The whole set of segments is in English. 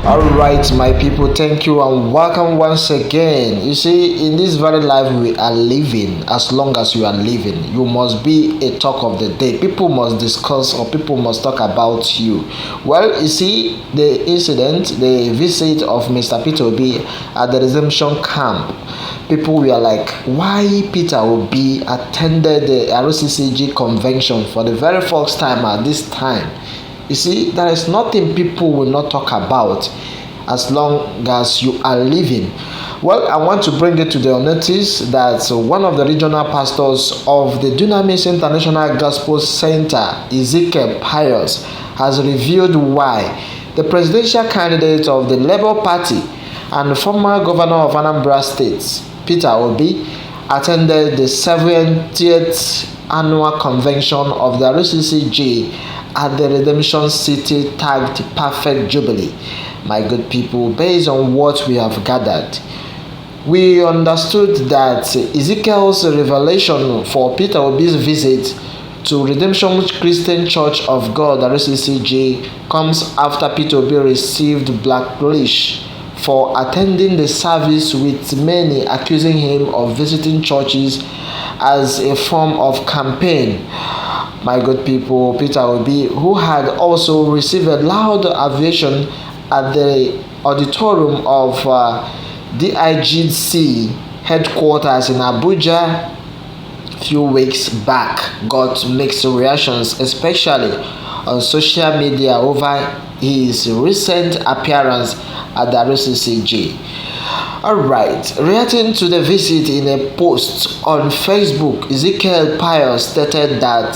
All right, my people, thank you and welcome once again. You see, in this very life we are living, as long as you are living, you must be a talk of the day. People must discuss or people must talk about you. Well, you see, the incident, the visit of Mr. Peter Obi at the redemption camp, people were like, why Peter Obi attended the RCCG convention for the very first time at this time? You see, there is nothing people will not talk about as long as you are living. Well, I want to bring it to their notice that one of the regional pastors of the Dunamis International Gospel Center, Ezekiel Pius, has revealed why the presidential candidate of the Labour Party and former governor of Anambra State, Peter Obi, attended the 70th annual convention of the RCCG at the Redemption City tagged Perfect Jubilee. My good people, based on what we have gathered, we understood that Ezekiel's revelation for Peter Obi's visit to Redemption Christian Church of God, RCCG, comes after Peter Obi received blacklist for attending the service, with many accusing him of visiting churches as a form of campaign. My good people, Peter Obi, who had also received a loud ovation at the auditorium of DIGC headquarters in Abuja a few weeks back, got mixed reactions, especially on social media over his recent appearance at the RCCG. Alright, reacting to the visit in a post on Facebook, Ezekiel Pius stated that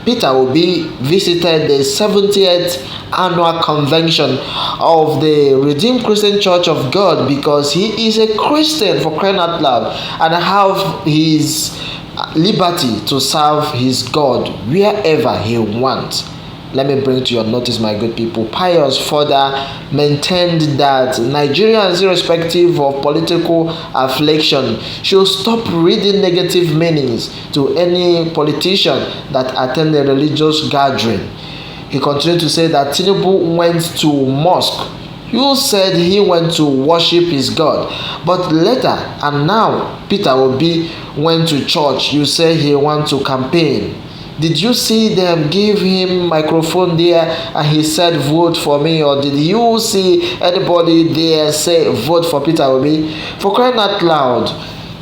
Peter Obi visited the 70th annual convention of the Redeemed Christian Church of God because he is a Christian, for crying out loud, and have his liberty to serve his God wherever he wants. Let me bring to your notice, my good people, Pius further maintained that Nigerians, irrespective of political affiliation, should stop reading negative meanings to any politician that attend a religious gathering. He continued to say that Tinubu went to mosque. You said he went to worship his God, but later and now Peter Obi went to church. You say he went to campaign. Did you see them give him microphone there and he said vote for me? Or did you see anybody there say vote for Peter Obi? For crying out loud,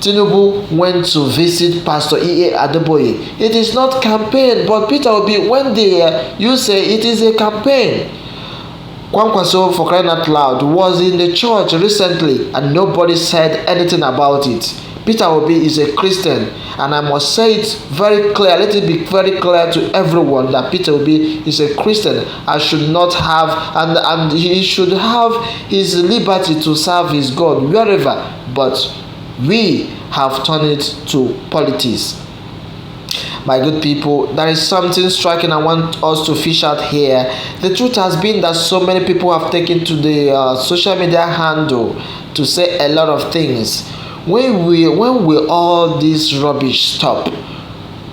Tinubu went to visit Pastor E.A. Adeboye. It is not campaign, but Peter Obi went there. You say it is a campaign. Kwankwaso, for crying out loud, was in the church recently and nobody said anything about it. Peter Obi is a Christian, and I must say it very clear, let it be very clear to everyone that Peter Obi is a Christian and should not have, and he should have his liberty to serve his God wherever, but we have turned it to politics. My good people, there is something striking I want us to fish out here. The truth has been that so many people have taken to the social media handle to say a lot of things. When will all this rubbish stop?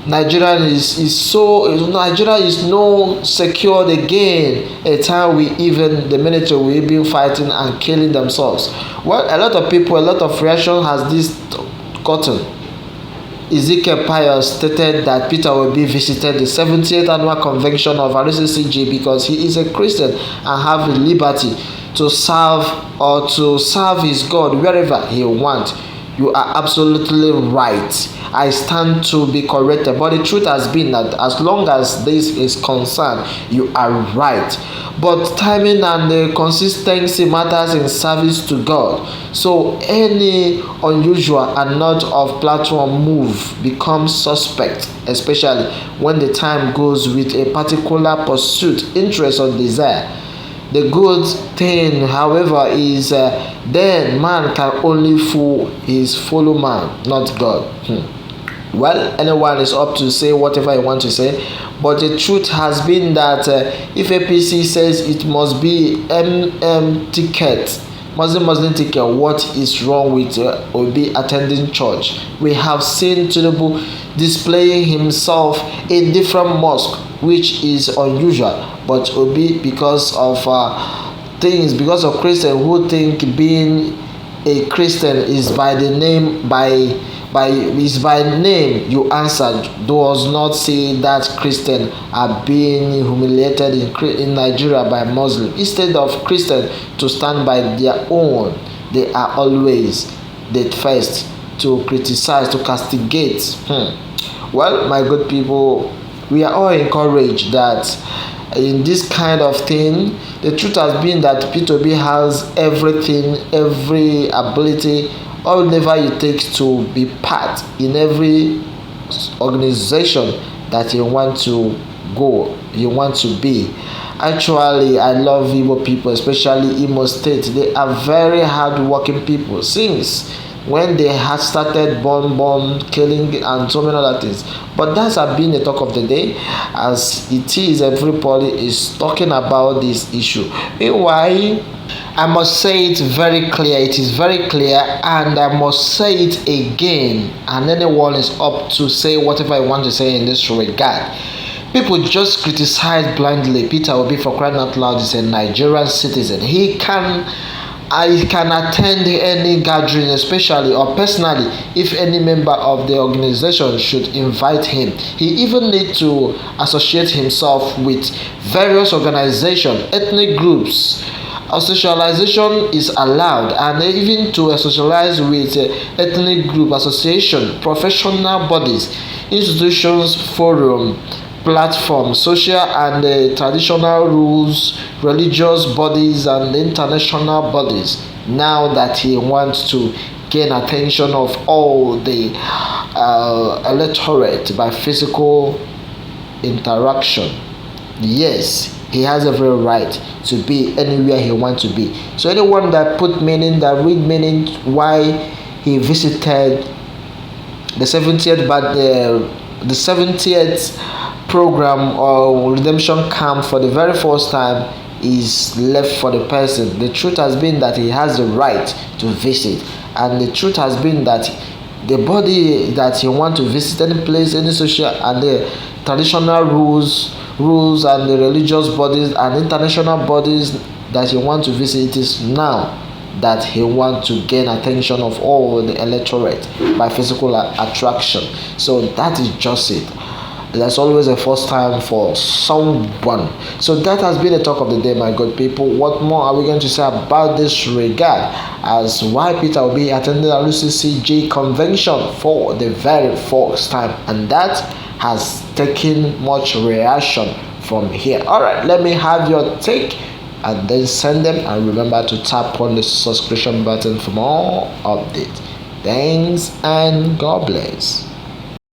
Nigeria is no secured again. A time the military will be fighting and killing themselves. Well, a lot of people, a lot of reaction has this gotten. Ezekiel Pius stated that Peter Obi visited the 70th annual convention of RCCG because he is a Christian and have the liberty to serve his God wherever he wants. You are absolutely right. I stand to be corrected. But the truth has been that as long as this is concerned, you are right. But timing and the consistency matters in service to God. So any unusual and not of platform move becomes suspect, especially when the time goes with a particular pursuit, interest, or desire. The good thing, however, is then man can only fool his fellow man, not God. Well, anyone is up to say whatever you want to say, but the truth has been that if APC says it must be ticket, Muslim ticket, what is wrong with Obi attending church? We have seen Tinubu displaying himself in different mosques, which is unusual, but Obi, because of things because of Christian who think being a Christian is by the name by name you answer does not say that Christian are being humiliated in Nigeria by Muslim. Instead of Christian to stand by their own, they are always the first to criticize, to castigate. Well, my good people, we are all encouraged that in this kind of thing, the truth has been that Peter Obi has everything, every ability, whatever it takes to be part in every organization that you want to go, you want to be. Actually, I love Igbo people, especially Imo State. They are very hard-working people since when they had started bomb killing and so many other things. But that's been the talk of the day, as it is everybody is talking about this issue. Meanwhile, I must say it very clear, it is very clear, and I must say it again, and anyone is up to say whatever I want to say in this regard. People just criticize blindly Peter Obi. For crying out loud, is a Nigerian citizen. I can attend any gathering, especially or personally, if any member of the organization should invite him. He even needs to associate himself with various organizations, ethnic groups. A socialization is allowed, and even to socialize with ethnic group association, professional bodies, institutions, forum, platforms, social and traditional rules, religious bodies and international bodies. Now that he wants to gain attention of all the electorate by physical interaction, yes, he has every right to be anywhere he wants to be. So anyone that read meaning why he visited the 70th program or redemption camp for the very first time is left for the person. The truth has been that he has the right to visit, and the truth has been that the body that you want to visit, any place, any social and the traditional rules and the religious bodies and international bodies that you want to visit, it is now that he wants to gain attention of all the electorate by physical attraction. So that is just it. That's always a first time for someone. So that has been the talk of the day, my good people. What more are we going to say about this regard as why Peter Obi attended the RCCG convention for the very first time, and that has taken much reaction from here. Alright, let me have your take and then send them, and remember to tap on the subscription button for more updates. Thanks and God bless.